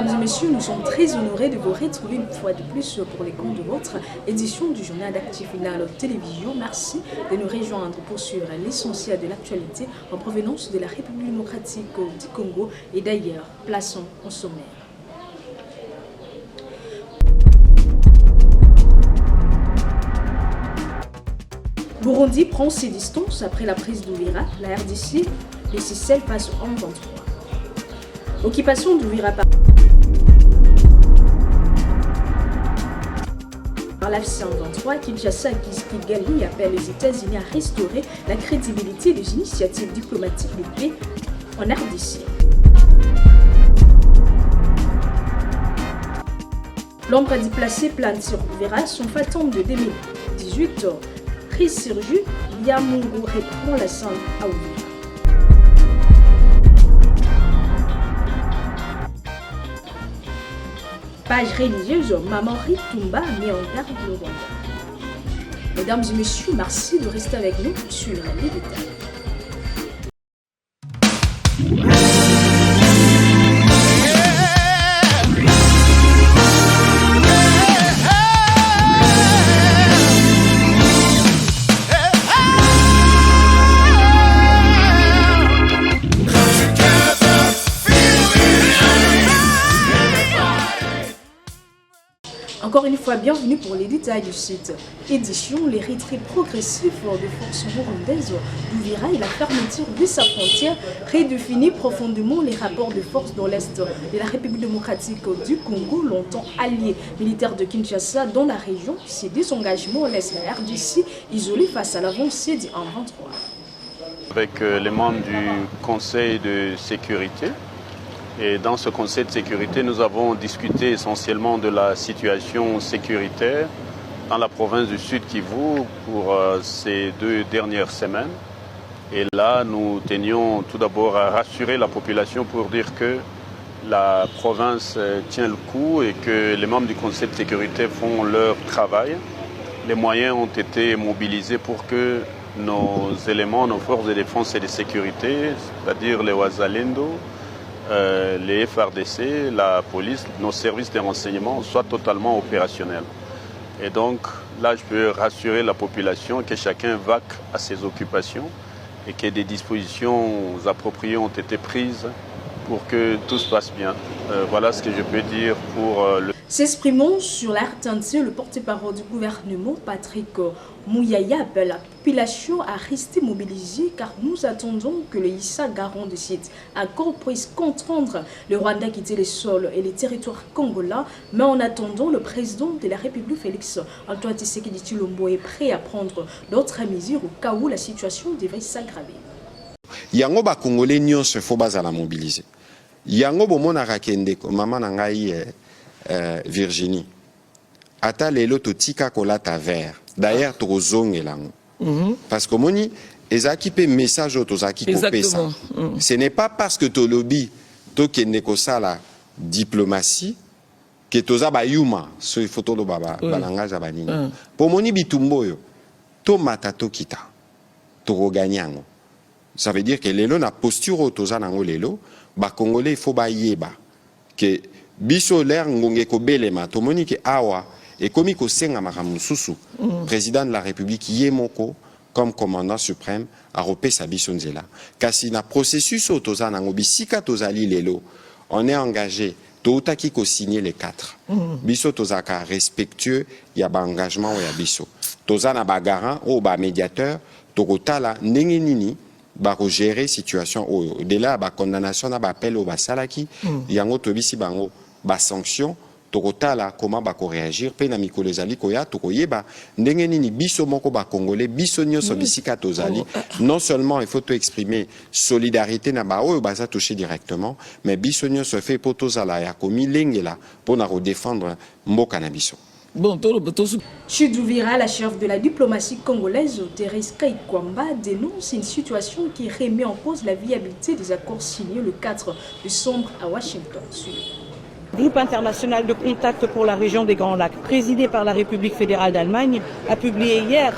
Mesdames et messieurs, nous sommes très honorés de vous retrouver une fois de plus pour les comptes de votre édition du journal d'Actu Final Télévision. Merci de nous rejoindre pour suivre l'essentiel de l'actualité en provenance de la République démocratique du Congo et d'ailleurs. Plaçons au sommaire. Burundi prend ses distances après la prise d'Uvira. La RDC, les Seychelles passe au 23. Occupation d'Uvira par l'AFC 23, Kinshasa Kigali appelle les États-Unis à restaurer la crédibilité des initiatives diplomatiques de paix en RDC. L'ombre déplacée plane sur Uvira, son fantôme de 2018 ressurgit. Yamungu reprend la scène à Uvira. Page religieuse, Maman Ritumba met en garde le Rwanda. Mesdames et messieurs, merci de rester avec nous sur les détails. Encore une fois, bienvenue pour les détails du site. Édition, les retraits progressifs des forces burundaises d'Uvira et la fermeture de sa frontière redéfinit profondément les rapports de force dans l'Est de la République démocratique du Congo, longtemps allié militaire de Kinshasa dans la région. Ces désengagements laissent la RDC isolée face à l'avancée du 1-23. Avec les membres du Conseil de sécurité. Et dans ce Conseil de sécurité, nous avons discuté essentiellement de la situation sécuritaire dans la province du Sud Kivu pour ces 2 dernières semaines. Et là, nous tenions tout d'abord à rassurer la population pour dire que la province tient le coup et que les membres du Conseil de sécurité font leur travail. Les moyens ont été mobilisés pour que nos éléments, nos forces de défense et de sécurité, c'est-à-dire les Wazalendo, les FRDC, la police, nos services de renseignement soient totalement opérationnels. Et donc là, je peux rassurer la population que chacun vaque à ses occupations et que des dispositions appropriées ont été prises pour que tout se passe bien. Voilà ce que je peux dire pour le... S'exprimant sur l'RTNC, le porte-parole du gouvernement, Patrick Mouyaya, appelle la population à rester mobilisée car nous attendons que le ISA, garant de cet accord, puisse contraindre le Rwanda à quitter les sols et les territoires congolais. Mais en attendant, le président de la République, Félix Antoine Tshisekedi Tshilombo, est prêt à prendre d'autres mesures au cas où la situation devrait s'aggraver. Yango ba Congolais nyonso faut bazala mobiliser. Yango bomona rakende ko mama na ngai Virginie. Ata lelo to tika kolata vert. D'ailleurs to zongelango. Parce que moni ezaki pe message otozaki ko pesa. Ce n'est pas parce que to lobby to kende ko sala diplomatie que toza ba yuma so photo lo baba balanga za banini. Po moni bitumbo yo to mata to kita. To roganyango. Ça veut dire que lelo na posture otoza nango lelo ba Congolais il faut ba yeba que biso l'air ngonge ko belema to moni ke awa et komi ko senga makamususu président de la République yemoko comme commandant suprême a repesa biso nzela kasi na processus otoza nango bisika tozali lelo on est engagé totaki ko signer les 4 biso tozaka respectueux ya ba engagement ya biso toza na ba garant o ba médiateur tokotala ndenge nini ba gérer situation au de là ba condamnation na ba appel au basalaki yango tobisi bango ba sanction tokotala comment ba ko réagir pe na mikolo ezali koya tokoyeba ndenge nini biso moko ba congolais biso nyonso bisika tozali non seulement il faut to exprimer solidarité na ba oyo baza touché directement mais biso nyonso fait po tozala ya komi lengela pour na redéfendre mboka na biso. Chute d'Uvira, la chef de la diplomatie congolaise, Thérèse Kaikwamba, dénonce une situation qui remet en cause la viabilité des accords signés le 4 décembre à Washington. Groupe international de contact pour la région des Grands Lacs, présidé par la République fédérale d'Allemagne, a publié hier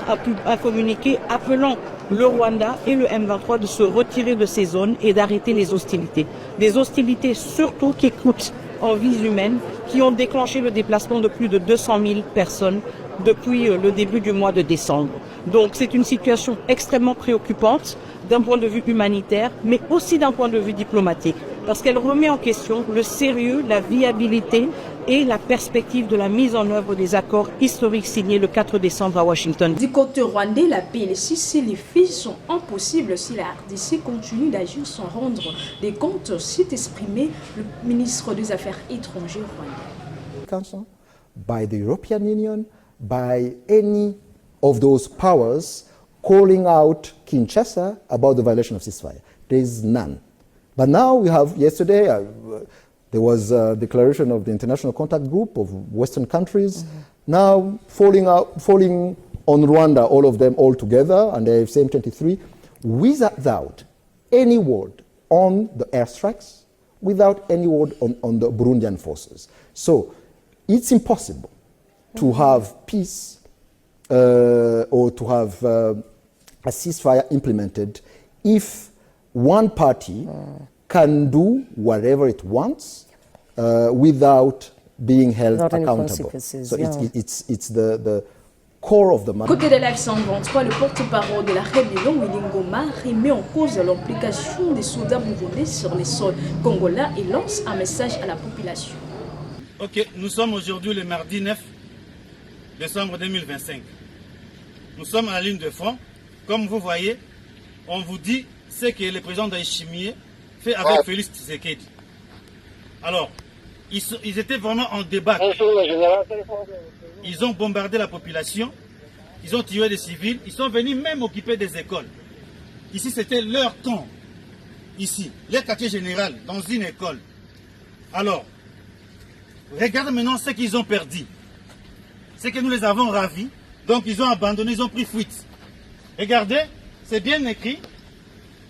un communiqué appelant le Rwanda et le M23 de se retirer de ces zones et d'arrêter les hostilités. Des hostilités surtout qui coûtent en vies humaines qui ont déclenché le déplacement de plus de 200 000 personnes depuis le début du mois de décembre. Donc c'est une situation extrêmement préoccupante d'un point de vue humanitaire, mais aussi d'un point de vue diplomatique, parce qu'elle remet en question le sérieux, la viabilité et la perspective de la mise en œuvre des accords historiques signés le 4 décembre à Washington. Du côté rwandais, la paix et les cessez-le-feu sont impossibles si la RDC continue d'agir sans rendre des comptes, s'est exprimé le ministre des Affaires étrangères rwandais. Council, by the European Union, by any of those powers calling out Kinshasa about the violation of ceasefire. There is none. But now we have, yesterday, there was a declaration of the International Contact Group of Western countries, now falling on Rwanda, all of them all together, and the same 23, without any word on the airstrikes, without any word on the Burundian forces. So it's impossible to have peace or to have a ceasefire implemented if one party can do whatever it wants without being held accountable. So it's the core of the matter. Côté de l'F-123, le porte-parole de la rébellion, Willy Ngoma, remet en cause l'implication des soldats burundais sur les sols congolais et lance un message à la population. Ok, nous sommes aujourd'hui le mardi 9 décembre 2025. Nous sommes à la ligne de front. Comme vous voyez, on vous dit ce que le président Ndayishimiye fait avec Félix Tshisekedi. Alors, ils étaient vraiment en débat. Ils ont bombardé la population, ils ont tué des civils, ils sont venus même occuper des écoles. Ici, c'était leur camp. Ici, leur quartier général, dans une école. Alors, regarde maintenant ce qu'ils ont perdu. C'est que nous les avons ravis, donc ils ont abandonné, ils ont pris fuite. Regardez, c'est bien écrit,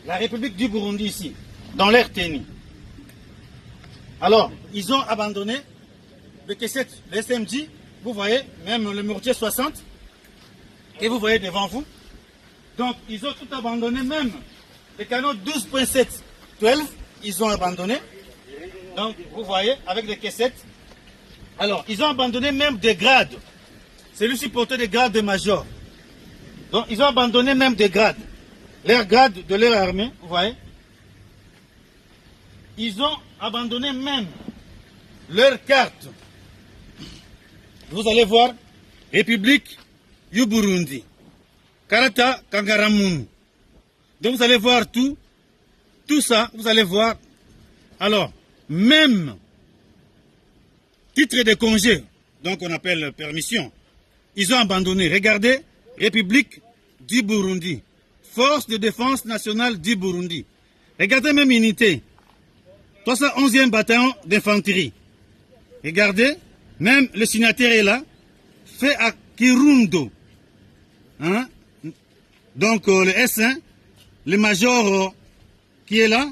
la République du Burundi ici, dans l'air tenue. Alors, ils ont abandonné le K7, le SMG, vous voyez, même le mortier 60, que vous voyez devant vous. Donc, ils ont tout abandonné, même les canons 12.7, 12, ils ont abandonné. Donc, vous voyez, avec le K7. Alors, ils ont abandonné même des grades. Celui-ci portait des grades de major. Donc, ils ont abandonné même des grades. Leurs grades de leur armée, vous voyez. Ils ont abandonné même leur carte. Vous allez voir, République du Burundi, Karata Kangaramun. Donc, vous allez voir tout ça, vous allez voir. Alors, même titre de congé, donc on appelle permission, ils ont abandonné. Regardez, République du Burundi, Force de défense nationale du Burundi. Regardez même unité, 311e bataillon d'infanterie. Regardez, même le signataire est là, fait à Kirundo. Hein? Donc le S1, le major qui est là,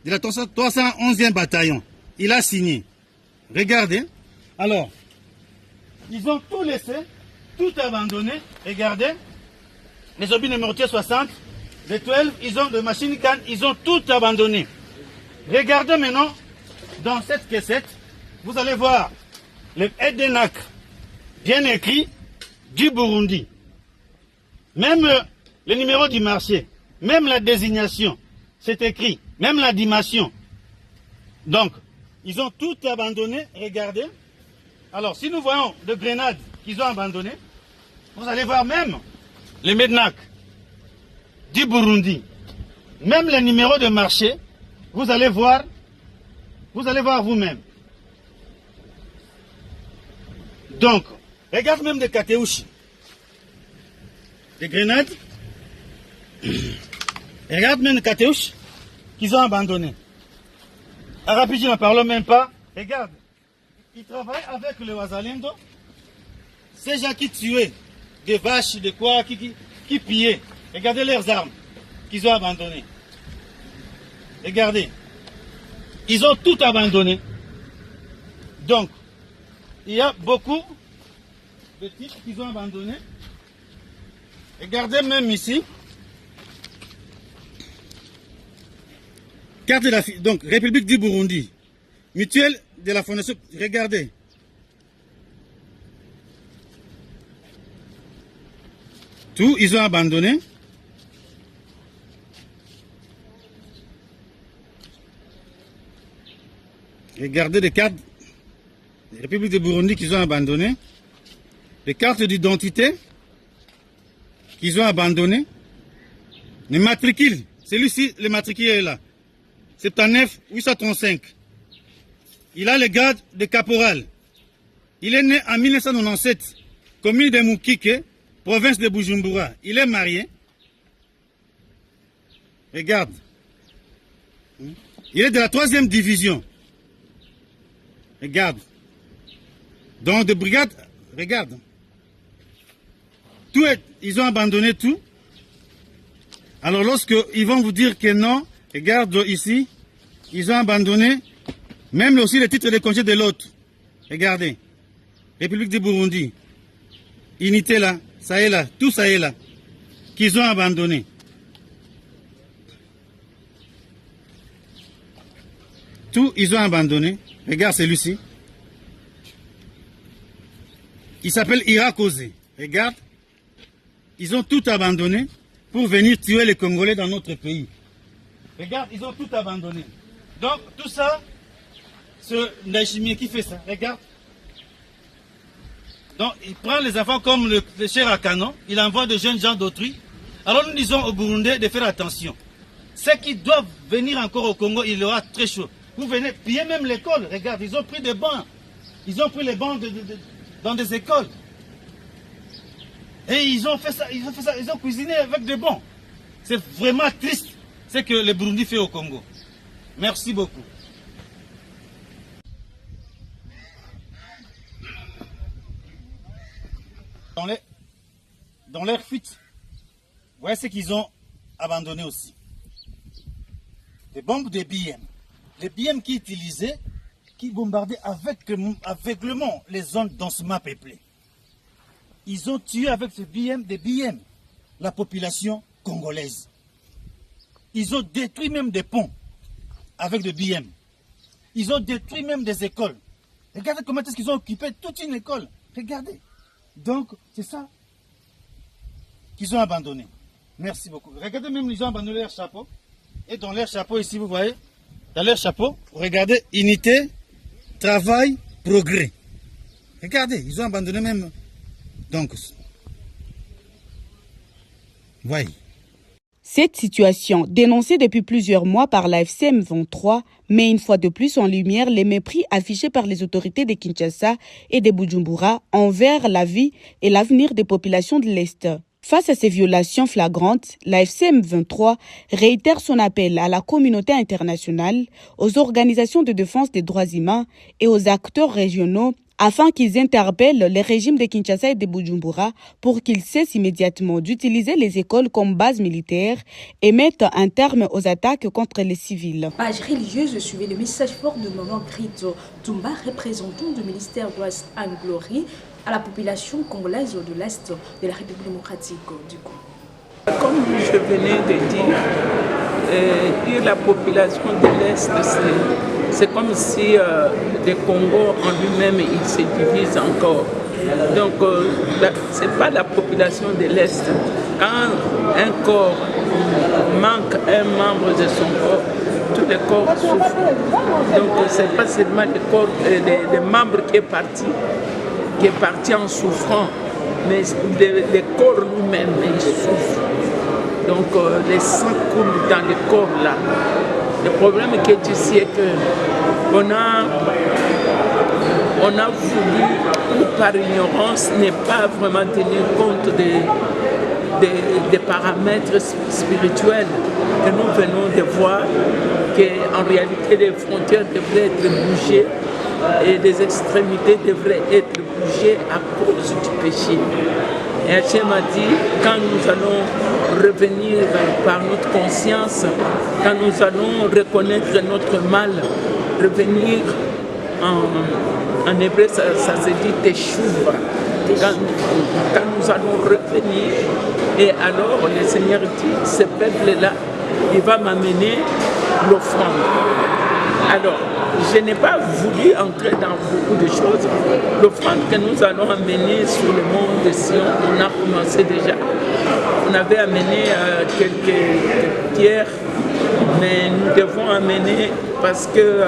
de la 311e bataillon, il a signé. Regardez. Alors, ils ont tout laissé, tout abandonné. Regardez, les obus de mortier 60, les 12, ils ont de machines cannes, ils ont tout abandonné. Regardez maintenant, dans cette caissette, vous allez voir le Edenak, bien écrit, du Burundi. Même le numéro du marché, même la désignation, c'est écrit, même la dimension. Donc, ils ont tout abandonné, regardez. Alors, si nous voyons de grenades qu'ils ont abandonné, vous allez voir même les Mednak du Burundi, même les numéros de marché, vous allez voir vous-même. Donc, regarde même des Kateushi, des grenades, regarde même des Kateushi qu'ils ont abandonné. Arabi, je ne parle même pas. Regarde, ils travaillent avec le Wazalendo. Ces gens qui tuaient des vaches, des quoi, qui pillaient. Regardez leurs armes qu'ils ont abandonnées. Regardez, ils ont tout abandonné. Donc, il y a beaucoup de types qu'ils ont abandonnés. Regardez même ici. Carte de la, donc, République du Burundi. mutuelle de la fondation. Regardez. Tout, ils ont abandonné. Regardez les cartes de la République de Burundi qu'ils ont abandonnées. Les cartes d'identité qu'ils ont abandonnées. Les matricules. Celui-ci, le matricule est là. 79 835. Il a le grade de caporal. Il est né en 1997, commune de Mukike, province de Bujumbura. Il est marié. Regarde. Il est de la 3e division. Regarde. Donc, de brigade, regarde. Ils ont abandonné tout. Alors, lorsqu'ils vont vous dire que non, regarde ici, ils ont abandonné même aussi le titre de congé de l'autre. Regardez. République du Burundi. Unité là, ça est là, tout ça est là. Qu'ils ont abandonné. Tout, ils ont abandonné. Regarde celui-ci. Il s'appelle Irakose. Regarde. Ils ont tout abandonné pour venir tuer les Congolais dans notre pays. Regarde, ils ont tout abandonné. Donc, tout ça, ce Ndayishimiye qui fait ça, regarde. Donc, il prend les enfants comme le cher à canon, il envoie de jeunes gens d'autrui. Alors, nous disons aux Burundais de faire attention. Ceux qui doivent venir encore au Congo, il aura très chaud. Vous venez piller même l'école, regarde, ils ont pris des bancs. Ils ont pris les bancs dans des écoles. Et ils ont fait ça, ils ont cuisiné avec des bons. C'est vraiment triste ce que le Burundi fait au Congo. Merci beaucoup. Dans leur fuite, voyez ce qu'ils ont abandonné aussi. Les bombes des BM. Les BM qui utilisaient, qui bombardaient aveuglement les zones densément peuplées. Ils ont tué avec des BM, la population congolaise. Ils ont détruit même des ponts avec des BM. Ils ont détruit même des écoles. Regardez comment est-ce qu'ils ont occupé toute une école. Regardez. Donc, c'est ça qu'ils ont abandonné. Merci beaucoup. Regardez même, ils ont abandonné leur chapeau. Et dans leur chapeau, ici, vous voyez, dans leur chapeau, regardez, unité, travail, progrès. Regardez, ils ont abandonné même. Donc, voyez. Cette situation, dénoncée depuis plusieurs mois par la FCM 23, met une fois de plus en lumière les mépris affichés par les autorités de Kinshasa et de Bujumbura envers la vie et l'avenir des populations de l'Est. Face à ces violations flagrantes, la FCM 23 réitère son appel à la communauté internationale, aux organisations de défense des droits humains et aux acteurs régionaux afin qu'ils interpellent les régimes de Kinshasa et de Bujumbura pour qu'ils cessent immédiatement d'utiliser les écoles comme base militaire et mettent un terme aux attaques contre les civils. Page religieuse, suivez le message fort de Maman Grito Tumba, représentant du ministère de l'Ouest en glorie à la population congolaise de l'Est de la République démocratique du Congo. Comme je venais de dire la population de l'Est, c'est comme si le Congo en lui-même, il se divise encore. Donc, ce n'est pas la population de l'Est. Quand un corps manque un membre de son corps, tout le corps souffre. Donc, ce n'est pas seulement le membre qui est parti en souffrant, mais le corps lui-même, il souffre. Donc, les sang coulent dans le corps là. Le problème qui est ici est qu'on a voulu, ou par ignorance, ne pas vraiment tenir compte des paramètres spirituels que nous venons de voir, qu'en réalité les frontières devraient être bougées et les extrémités devraient être bougées à cause du péché. Et Hachem a dit, quand nous allons revenir par notre conscience, quand nous allons reconnaître notre mal, revenir en hébreu, ça se dit teshuva. Quand nous allons revenir, et alors le Seigneur dit, ce peuple-là, il va m'amener l'offrande. Alors, je n'ai pas voulu entrer dans beaucoup de choses. L'offrande que nous allons amener sur le mont de Sion, on a commencé déjà. On avait amené quelques pierres, mais nous devons amener parce que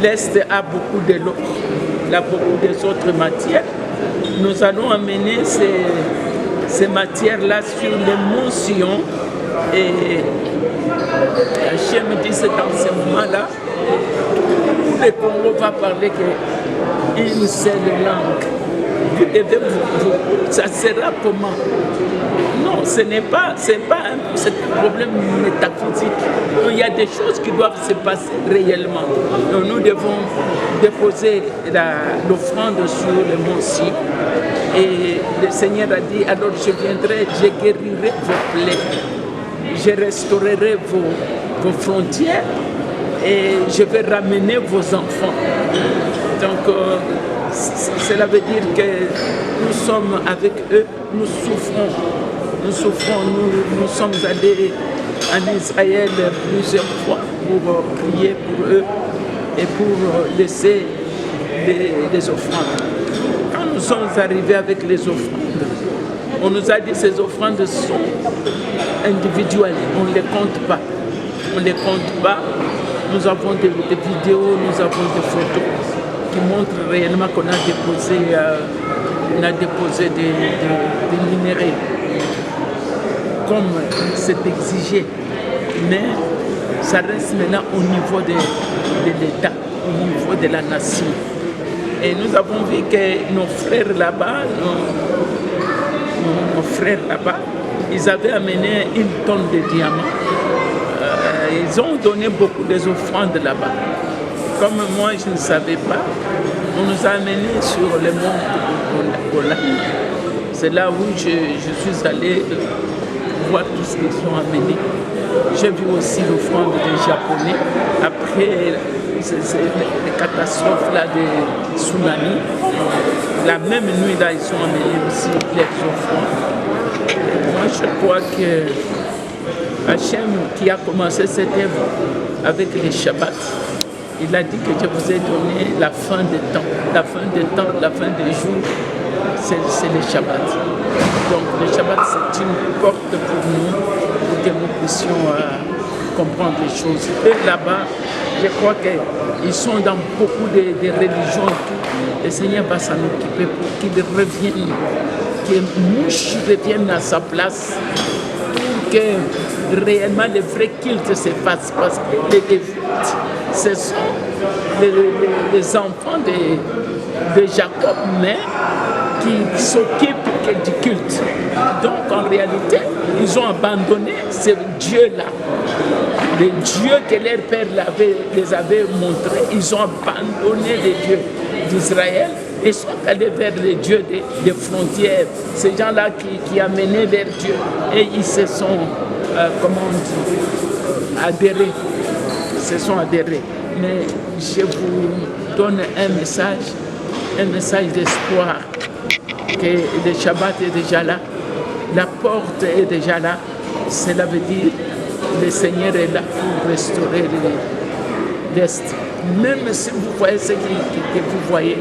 l'Est a beaucoup de l'eau, il a beaucoup d'autres matières. Nous allons amener ces matières-là sur le mont Sion. Et Hachem me dit, c'est dans ce moment-là où le Congo va parler qu'une seule langue. Vous devez ça sera comment? Non, ce n'est pas un problème métaphysique. Il y a des choses qui doivent se passer réellement. Donc nous devons déposer l'offrande sur le mont Sion. Et le Seigneur a dit, alors je viendrai, je guérirai vos plaies, je restaurerai vos frontières et je vais ramener vos enfants. Donc cela veut dire que nous sommes avec eux, nous souffrons, nous sommes allés en Israël plusieurs fois pour prier pour eux et pour laisser des offrandes. Quand nous sommes arrivés avec les offrandes, on nous a dit que ces offrandes sont individuelles, on ne les compte pas. On ne les compte pas. Nous avons des vidéos, nous avons des photos qui montrent réellement qu'on a déposé des minéraux comme c'est exigé. Mais ça reste maintenant au niveau de l'État, au niveau de la nation. Et nous avons vu que nos frères là-bas, nos frères là-bas, ils avaient amené 1 tonne de diamants. Ils ont donné beaucoup des offrandes là-bas. Comme moi, je ne savais pas, on nous a amenés sur le mont Golan. C'est là où je suis allé voir tout ce qu'ils ont amené. J'ai vu aussi l'offrande des Japonais. Après les catastrophes là, des tsunamis, la même nuit là, ils ont amené aussi les offrandes. Moi, je crois que Hachem, qui a commencé cette œuvre avec les Shabbats, il a dit que je vous ai donné la fin des temps. La fin des temps, la fin des jours, c'est les Shabbats. Donc les Shabbats, c'est une porte pour nous, pour que nous puissions comprendre les choses. Et là-bas, je crois qu'ils sont dans beaucoup de religions et tout. Le Seigneur va s'en occuper pour qu'ils reviennent, que Mouche revienne à sa place, pour que réellement le vrai culte se fasse. Parce que les Lévites, ce sont les enfants de Jacob, mais qui s'occupent du culte. Donc en réalité, ils ont abandonné ce Dieu-là. Les dieux que leur père les avait montrés, ils ont abandonné les dieux d'Israël et sont allés vers les dieux des frontières. Ces gens-là qui amenaient leurs dieux et ils se sont, adhérés. Se sont adhérés. Mais je vous donne un message d'espoir, que le Shabbat est déjà là, la porte est déjà là. Cela veut dire que le Seigneur est là pour restaurer l'Est. Même si vous voyez ce que vous voyez,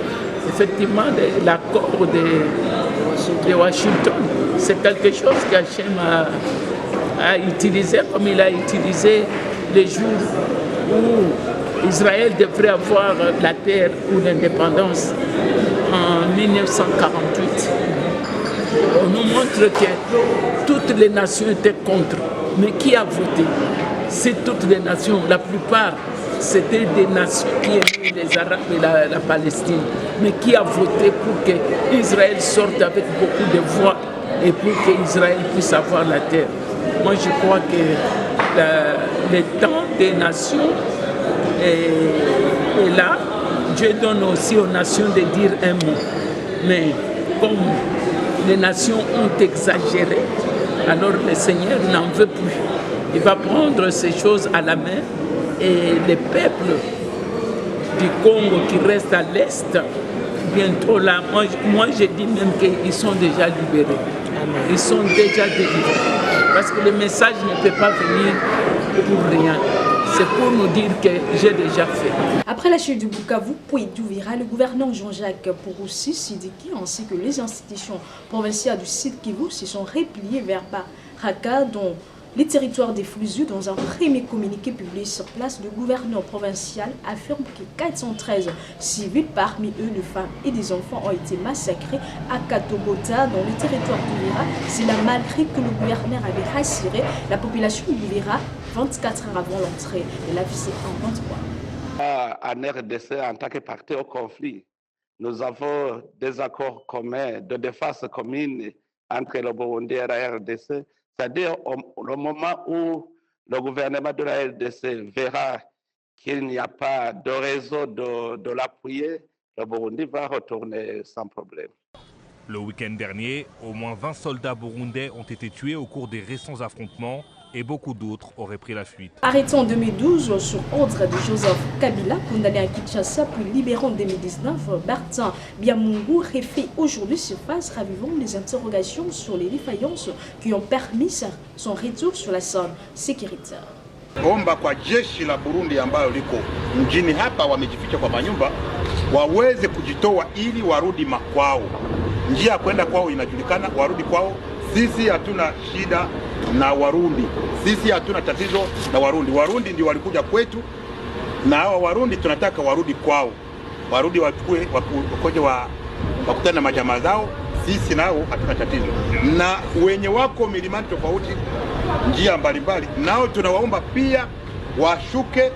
effectivement, l'accord de Washington, c'est quelque chose qu'Hachem a utilisé, comme il a utilisé les jours où Israël devrait avoir la terre ou l'indépendance en 1948. On nous montre que toutes les nations étaient contre. Mais qui a voté? C'est toutes les nations. La plupart, c'était des nations qui aimaient les Arabes et la Palestine. Mais qui a voté pour que Israël sorte avec beaucoup de voix et pour qu'Israël puisse avoir la terre? Moi, je crois que le temps des nations est là. Dieu donne aussi aux nations de dire un mot. Mais comme les nations ont exagéré, alors le Seigneur n'en veut plus. Il va prendre ces choses à la main et les peuples du Congo qui restent à l'Est, bientôt là, moi je dis même qu'ils sont déjà libérés. Ils sont déjà délivrés. Parce que le message ne peut pas venir pour rien. c'est pour nous dire que j'ai déjà fait. Après la chute du Bukavu, puis d'Uvira, le gouverneur Jean-Jacques Purusi Sidiki ainsi que les institutions provinciales du site Kivu se sont repliées vers Baraka, dont les territoires des Fluzu. Dans un premier communiqué publié sur place, le gouverneur provincial affirme que 413 civils, parmi eux des femmes et des enfants, ont été massacrés à Katogota, dans le territoire d'Uvira. C'est là malgré que le gouverneur avait rassuré la population d'Uvira 24 heures avant l'entrée de la visite en 23. En RDC, en tant que parti au conflit, nous avons des accords communs de défense commune entre le Burundi et la RDC. C'est-à-dire au moment où le gouvernement de la RDC verra qu'il n'y a pas de réseau de l'appuyer, le Burundi va retourner sans problème. Le week-end dernier, au moins 20 soldats burundais ont été tués au cours des récents affrontements et beaucoup d'autres auraient pris la fuite. Arrêté en 2012 sur ordre de Joseph Kabila, condamné à Kinshasa puis libéré en 2019, Bertin Biamungu refait aujourd'hui surface, ravivant les interrogations sur les défaillances qui ont permis son retour sur la scène sécuritaire. Omba kwa jeshi la Burundi ambayo liko mjini hapa wamejificha kwa manyumba waweze kujitoa ili warudi makwao. Njia ya kwenda kwao inajulikana, warudi kwao. Sisi hatuna shida na Warundi. Sisi hatuna tatizo na Warundi. Warundi ndio walikuja kwetu na hawa Warundi tunataka warudi kwao. Warudi wachukue wakoje wakutane na majamaa zao. Sisi nao hatuna tatizo. Na wenye wako milimani tofauti njia mbalimbali nao tunawaomba pia washuke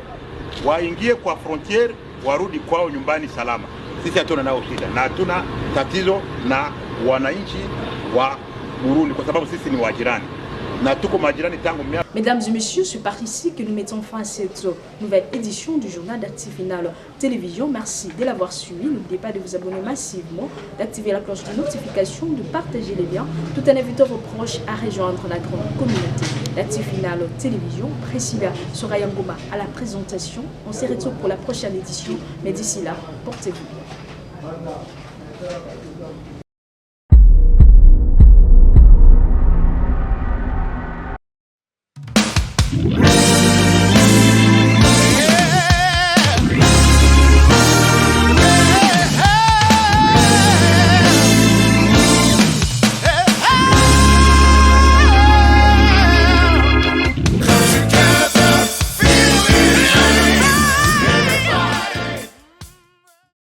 waingie kwa frontiere warudi kwao nyumbani salama. Sisi hatuna nao shida na hatuna tatizo na wananchi wa Burundi kwa sababu sisi ni wajirani. Mesdames et messieurs, c'est par ici que nous mettons fin à cette nouvelle édition du journal d'Actifinal Télévision. Merci de l'avoir suivi. N'oubliez pas de vous abonner massivement, d'activer la cloche de notification, de partager les liens, tout en invitant vos proches à rejoindre la grande communauté d'Actifinal Télévision. Priscilla Soraya Ngoma à la présentation. On se retrouve pour la prochaine édition, mais d'ici là, portez-vous bien.